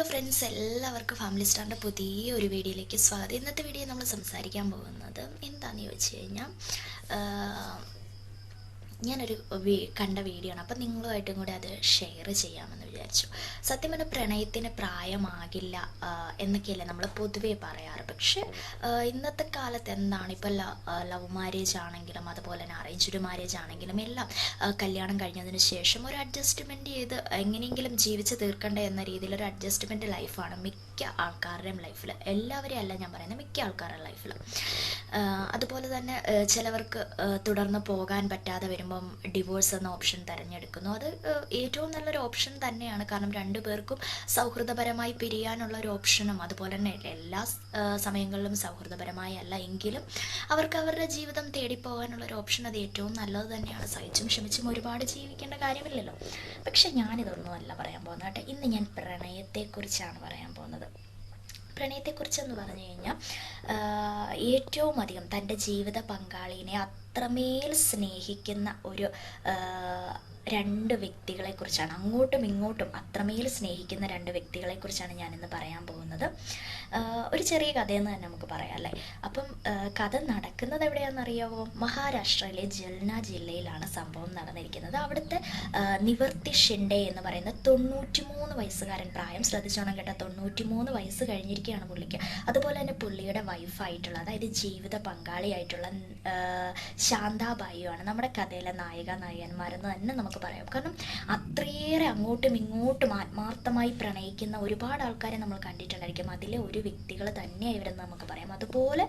Friends, എല്ലാവർക്കും family സ്റ്റാറിൻ്റെ പുതിയൊരു വീഡിയോയിലേക്ക് സ്വാഗതം. ഇന്നത്തെ വീഡിയോ നമ്മൾ സംസാരിക്കാൻ പോകുന്നത് എന്താണെന്ന് ചോദിച്ചു കഴിഞ്ഞാൽ, ഞാനൊരു കണ്ട വീഡിയോ ആണ്. അപ്പം നിങ്ങളുമായിട്ടും കൂടെ അത് ഷെയർ ചെയ്യാമെന്ന് വിചാരിച്ചു. സത്യം പറഞ്ഞാൽ പ്രണയത്തിന് പ്രായമാകില്ല എന്നൊക്കെയല്ലേ നമ്മൾ പൊതുവേ പറയാറ്. പക്ഷേ ഇന്നത്തെ കാലത്ത് എന്താണ്, ഇപ്പം ലവ് മാരേജ് ആണെങ്കിലും അതുപോലെ തന്നെ അറേഞ്ച്ഡ് മാരേജ് ആണെങ്കിലും എല്ലാം കല്യാണം കഴിഞ്ഞതിന് ശേഷം ഒരു അഡ്ജസ്റ്റ്മെൻറ്റ് ചെയ്ത് എങ്ങനെയെങ്കിലും ജീവിച്ച് തീർക്കണ്ടേ എന്ന രീതിയിൽ ഒരു അഡ്ജസ്റ്റ്മെൻറ്റ് ലൈഫാണ് മിക്ക ആൾക്കാരുടെയും ലൈഫിൽ. എല്ലാവരെയും അല്ല ഞാൻ പറയുന്നത്, മിക്ക ആൾക്കാരുടെ ലൈഫിൽ. അതുപോലെ തന്നെ ചിലവർക്ക് തുടർന്ന് പോകാൻ പറ്റാതെ വരുമ്പം ഡിവോഴ്സ് എന്ന ഓപ്ഷൻ തിരഞ്ഞെടുക്കുന്നു. അത് ഏറ്റവും നല്ലൊരു ഓപ്ഷൻ തന്നെയാണ്. കാരണം രണ്ടു പേർക്കും സൗഹൃദപരമായി പിരിയാനുള്ള ഒരു ഓപ്ഷനും, അതുപോലെ തന്നെ എല്ലാ സമയങ്ങളിലും സൗഹൃദപരമായി അല്ല എങ്കിലും അവർക്ക് അവരുടെ ജീവിതം തേടിപ്പോകാനുള്ള ഒരു ഓപ്ഷൻ അത് ഏറ്റവും നല്ലത് തന്നെയാണ്. സഹിച്ചും ക്ഷമിച്ചും ഒരുപാട് ജീവിക്കേണ്ട കാര്യമില്ലല്ലോ. പക്ഷെ ഞാനിതൊന്നുമല്ല പറയാൻ പോകുന്നത് കേട്ടോ. ഇന്ന് ഞാൻ പ്രണയത്തെക്കുറിച്ചാണ് പറയാൻ പോകുന്നത്. പ്രണയത്തെക്കുറിച്ചെന്ന് പറഞ്ഞു കഴിഞ്ഞാൽ, ഏറ്റവും അധികം തൻ്റെ ജീവിത പങ്കാളിനെ അത്രമേൽ സ്നേഹിക്കുന്ന ഒരു രണ്ട് വ്യക്തികളെക്കുറിച്ചാണ്, അങ്ങോട്ടും ഇങ്ങോട്ടും അത്രമേൽ സ്നേഹിക്കുന്ന രണ്ട് വ്യക്തികളെക്കുറിച്ചാണ് ഞാനിന്ന് പറയാൻ പോകുന്നത്. ഒരു ചെറിയ കഥയെന്ന് തന്നെ നമുക്ക് പറയാം അല്ലേ. അപ്പം കഥ നടക്കുന്നത് എവിടെയാണെന്നറിയാമോ? മഹാരാഷ്ട്രയിലെ ജൽന ജില്ലയിലാണ് സംഭവം നടന്നിരിക്കുന്നത്. അവിടുത്തെ നിവർത്തി ഷിൻഡെ എന്ന് പറയുന്ന 93 വയസ്സുകാരൻ, പ്രായം ശ്രദ്ധിച്ചോണം കേട്ടോ, 93 വയസ്സ് കഴിഞ്ഞിരിക്കുകയാണ് പുള്ളിക്ക്. അതുപോലെ തന്നെ പുള്ളിയുടെ വൈഫായിട്ടുള്ള, അതായത് ജീവിത പങ്കാളിയായിട്ടുള്ള ശാന്താബായിയുമാണ് നമ്മുടെ കഥയിലെ നായകന്മാരെന്ന് തന്നെ നമുക്ക് പറയാം. കാരണം അത്രയേറെ അങ്ങോട്ടും ഇങ്ങോട്ടും ആത്മാർത്ഥമായി പ്രണയിക്കുന്ന ഒരുപാട് ആൾക്കാരെ നമ്മൾ കണ്ടിട്ടുണ്ടായിരിക്കും. അതിലെ ഒരു വ്യക്തികൾ തന്നെയാണ് ഇവരെന്ന് നമുക്ക് പറയാം. അതുപോലെ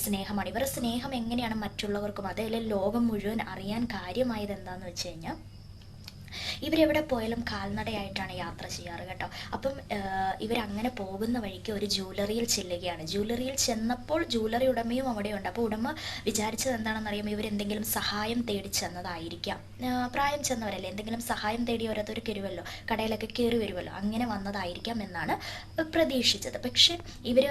സ്നേഹമാണ് ഇവരുടെ സ്നേഹം. എങ്ങനെയാണ് മറ്റുള്ളവർക്കും അതേപോലെ ലോകം മുഴുവൻ അറിയാൻ കാര്യമായത് എന്താണെന്ന് വെച്ച് കഴിഞ്ഞാൽ, ഇവരെവിടെ പോയാലും കാൽനടയായിട്ടാണ് യാത്ര ചെയ്യാറ് കേട്ടോ. അപ്പം ഇവരങ്ങനെ പോകുന്ന വഴിക്ക് ഒരു ജ്വല്ലറിയിൽ ചെല്ലുകയാണ്. ജ്വല്ലറിയിൽ ചെന്നപ്പോൾ ജ്വല്ലറി ഉടമയും അവിടെയുണ്ട്. അപ്പോൾ ഉടമ വിചാരിച്ചത് എന്താണെന്ന് അറിയുമ്പോൾ ഇവരെന്തെങ്കിലും സഹായം തേടി ചെന്നതായിരിക്കാം. പ്രായം ചെന്നവരല്ലേ, എന്തെങ്കിലും സഹായം തേടി ഓരോരുത്തർ കയറുമല്ലോ, കടയിലൊക്കെ കയറി വരുമല്ലോ, അങ്ങനെ വന്നതായിരിക്കാം എന്നാണ് പ്രതീക്ഷിച്ചത്. പക്ഷെ ഇവർ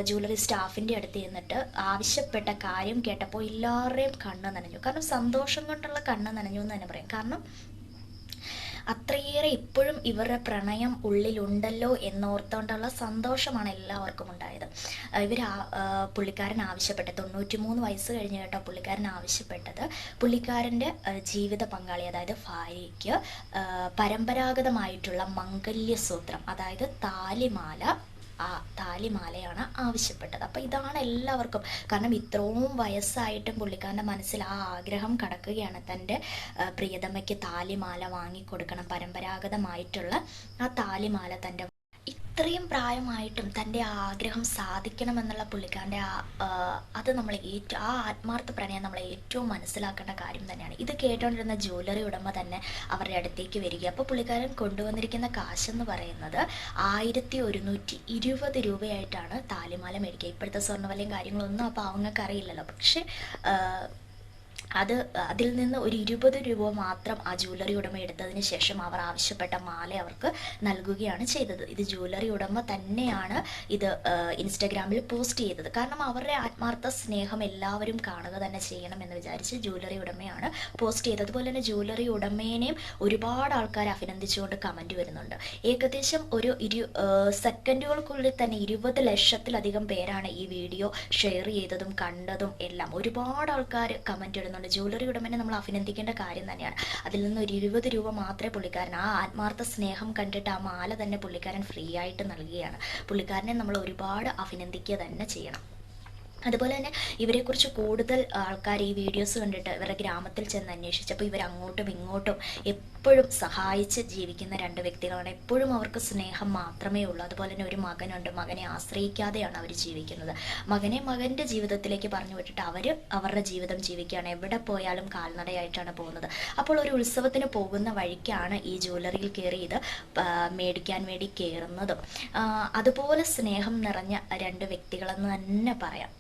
ജ്വല്ലറി സ്റ്റാഫിൻ്റെ അടുത്ത് ചെന്നിട്ട് ആവശ്യപ്പെട്ട കാര്യം കേട്ടപ്പോൾ എല്ലാവരുടെയും കണ്ണ് നനഞ്ഞു. കാരണം സന്തോഷം കൊണ്ടുള്ള കണ്ണ് നനഞ്ഞു എന്ന് തന്നെ പറയാം. കാരണം അത്രയേറെ ഇപ്പോഴും ഇവരുടെ പ്രണയം ഉള്ളിലുണ്ടല്ലോ എന്നോർത്തുകൊണ്ടുള്ള സന്തോഷമാണ് എല്ലാവർക്കും ഉണ്ടായത്. പുള്ളിക്കാരൻ ആവശ്യപ്പെട്ട 93 വയസ്സ് കഴിഞ്ഞ് കേട്ടോ, പുള്ളിക്കാരൻ ആവശ്യപ്പെട്ടത് പുള്ളിക്കാരൻ്റെ ജീവിത പങ്കാളി, അതായത് ഭാര്യയ്ക്ക് പരമ്പരാഗതമായിട്ടുള്ള മംഗല്യസൂത്രം, അതായത് താലിമാലയാണ് ആവശ്യപ്പെട്ടത്. അപ്പോൾ ഇതാണ് എല്ലാവർക്കും. കാരണം ഇത്രയും വയസ്സായിട്ടും പുള്ളിക്കാരൻ്റെ മനസ്സിൽ ആ ആഗ്രഹം കടക്കുകയാണ്. തൻ്റെ പ്രിയതമയ്ക്ക് താലിമാല വാങ്ങിക്കൊടുക്കണം, പരമ്പരാഗതമായിട്ടുള്ള ആ താലിമാല. തൻ്റെ ഇത്രയും പ്രായമായിട്ടും തൻ്റെ ആഗ്രഹം സാധിക്കണമെന്നുള്ള പുള്ളിക്കാരൻ്റെ അത് നമ്മൾ ആ ആത്മാർത്ഥ പ്രണയം നമ്മൾ ഏറ്റവും മനസ്സിലാക്കേണ്ട കാര്യം തന്നെയാണ്. ഇത് കേട്ടുകൊണ്ടിരുന്ന ജ്വല്ലറി ഉടമ തന്നെ അവരുടെ അടുത്തേക്ക് വരിക. അപ്പോൾ പുള്ളിക്കാരൻ കൊണ്ടുവന്നിരിക്കുന്ന കാശെന്ന് പറയുന്നത് 1120 രൂപയായിട്ടാണ് താലിമാല മേടിക്കുക. ഇപ്പോഴത്തെ സ്വർണ്ണവിലയും കാര്യങ്ങളൊന്നും അപ്പോൾ അവങ്ങൾക്ക് അറിയില്ലല്ലോ. പക്ഷേ അതിൽ നിന്ന് ഒരു 20 രൂപ മാത്രം ആ ജ്വല്ലറി ഉടമ എടുത്തതിന് ശേഷം അവർ ആവശ്യപ്പെട്ട മാല അവർക്ക് നൽകുകയാണ് ചെയ്തത്. ഇത് ജ്വല്ലറി ഉടമ തന്നെയാണ് ഇത് ഇൻസ്റ്റഗ്രാമിൽ പോസ്റ്റ് ചെയ്തത്. കാരണം അവരുടെ ആത്മാർത്ഥ സ്നേഹം എല്ലാവരും കാണുക തന്നെ ചെയ്യണം എന്ന് വിചാരിച്ച് ജ്വല്ലറി ഉടമയാണ് പോസ്റ്റ് ചെയ്തത്. അതുപോലെ തന്നെ ജ്വല്ലറി ഉടമേനെയും ഒരുപാട് ആൾക്കാർ അഭിനന്ദിച്ചുകൊണ്ട് കമൻറ്റ് വരുന്നുണ്ട്. ഏകദേശം ഒരു സെക്കൻഡുകൾക്കുള്ളിൽ തന്നെ 20 ലക്ഷത്തിലധികം പേരാണ് ഈ വീഡിയോ ഷെയർ ചെയ്തതും കണ്ടതും എല്ലാം. ഒരുപാട് ആൾക്കാർ കമൻറ്റ് ഇടുന്നുണ്ട്. ജ്വല്ലറി ഉടമനെ നമ്മൾ അഭിനന്ദിക്കേണ്ട കാര്യം തന്നെയാണ്. അതിൽ നിന്ന് ഒരു 20 രൂപ മാത്രമേ പുള്ളിക്കാരൻ, ആ ആത്മാർത്ഥ സ്നേഹം കണ്ടിട്ട് ആ മാല തന്നെ പുള്ളിക്കാരൻ ഫ്രീ ആയിട്ട് നൽകുകയാണ്. പുള്ളിക്കാരനെ നമ്മൾ ഒരുപാട് അഭിനന്ദിക്കുക തന്നെ ചെയ്യണം. അതുപോലെ തന്നെ ഇവരെക്കുറിച്ച് കൂടുതൽ ആൾക്കാർ ഈ വീഡിയോസ് കണ്ടിട്ട് ഇവരുടെ ഗ്രാമത്തിൽ ചെന്ന് അന്വേഷിച്ചപ്പോൾ ഇവർ അങ്ങോട്ടും ഇങ്ങോട്ടും എപ്പോഴും സഹായിച്ച് ജീവിക്കുന്ന രണ്ട് വ്യക്തികളാണ്. എപ്പോഴും അവർക്ക് സ്നേഹം മാത്രമേ ഉള്ളൂ. അതുപോലെ തന്നെ ഒരു മകനുണ്ട്. മകനെ ആശ്രയിക്കാതെയാണ് അവർ ജീവിക്കുന്നത്. മകൻ്റെ ജീവിതത്തിലേക്ക് പറഞ്ഞു വിട്ടിട്ട് അവർ അവരുടെ ജീവിതം ജീവിക്കുകയാണ്. എവിടെ പോയാലും കാൽനടയായിട്ടാണ് പോകുന്നത്. അപ്പോൾ ഒരു ഉത്സവത്തിന് പോകുന്ന വഴിക്കാണ് ഈ ജ്വല്ലറിയിൽ കയറി ഇത് മേടിക്കാൻ വേണ്ടി കയറുന്നതും. അതുപോലെ സ്നേഹം നിറഞ്ഞ രണ്ട് വ്യക്തികളെന്ന് തന്നെ പറയാം.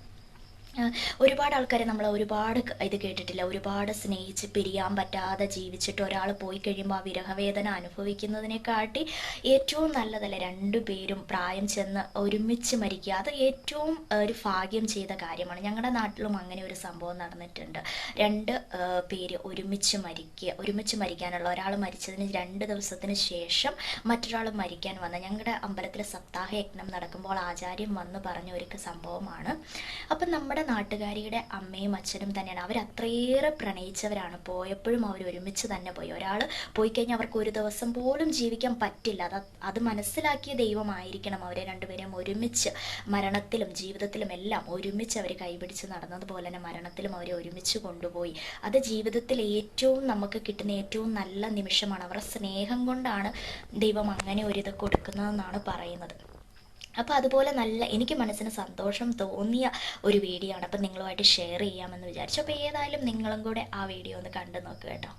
ഒരുപാട് ആൾക്കാരെ നമ്മൾ ഒരുപാട് ഇത് കേട്ടിട്ടില്ല, ഒരുപാട് സ്നേഹിച്ച് പിരിയാൻ പറ്റാതെ ജീവിച്ചിട്ട് ഒരാൾ പോയി കഴിയുമ്പോൾ ആ വിരഹവേദന അനുഭവിക്കുന്നതിനെക്കാട്ടി ഏറ്റവും നല്ലതല്ലേ രണ്ടുപേരും പ്രായം ചെന്ന് ഒരുമിച്ച് മരിക്കുക. അത് ഏറ്റവും ഒരു ഭാഗ്യം ചെയ്ത കാര്യമാണ്. ഞങ്ങളുടെ നാട്ടിലും അങ്ങനെ ഒരു സംഭവം നടന്നിട്ടുണ്ട്. രണ്ട് പേര് ഒരുമിച്ച് മരിക്കാനുള്ള, ഒരാൾ മരിച്ചതിന് 2 ദിവസത്തിന് ശേഷം മറ്റൊരാൾ മരിക്കാൻ വന്ന, ഞങ്ങളുടെ അമ്പലത്തിലെ സപ്താഹ യജ്ഞം നടക്കുമ്പോൾ ആചാര്യം വന്ന് പറഞ്ഞ ഒരു സംഭവമാണ്. അപ്പം നമ്മുടെ നാട്ടുകാരിയുടെ അമ്മയും അച്ഛനും തന്നെയാണ്. അവർ അത്രയേറെ പ്രണയിച്ചവരാണ്. പോയപ്പോഴും അവർ ഒരുമിച്ച് തന്നെ പോയി. ഒരാൾ പോയി കഴിഞ്ഞാൽ അവർക്ക് ഒരു ദിവസം പോലും ജീവിക്കാൻ പറ്റില്ല. അത് മനസ്സിലാക്കിയ ദൈവമായിരിക്കണം അവരെ രണ്ടുപേരെയും ഒരുമിച്ച് മരണത്തിലും ജീവിതത്തിലും എല്ലാം ഒരുമിച്ച് അവർ കൈപിടിച്ച് നടന്നതുപോലെ തന്നെ മരണത്തിലും അവരെ ഒരുമിച്ച് കൊണ്ടുപോയി. അത് ജീവിതത്തിൽ ഏറ്റവും നമുക്ക് കിട്ടുന്ന ഏറ്റവും നല്ല നിമിഷമാണ്. അവരുടെ സ്നേഹം കൊണ്ടാണ് ദൈവം അങ്ങനെ ഒരിത് കൊടുക്കുന്നതെന്നാണ് പറയുന്നത്. അപ്പോൾ അതുപോലെ എനിക്ക് മനസ്സിന് സന്തോഷം തോന്നിയ ഒരു വീഡിയോ ആണ്. അപ്പം നിങ്ങളുമായിട്ട് ഷെയർ ചെയ്യാമെന്ന് വിചാരിച്ചു. അപ്പോൾ ഏതായാലും നിങ്ങളും കൂടെ ആ വീഡിയോ ഒന്ന് കണ്ടു നോക്കുക കേട്ടോ.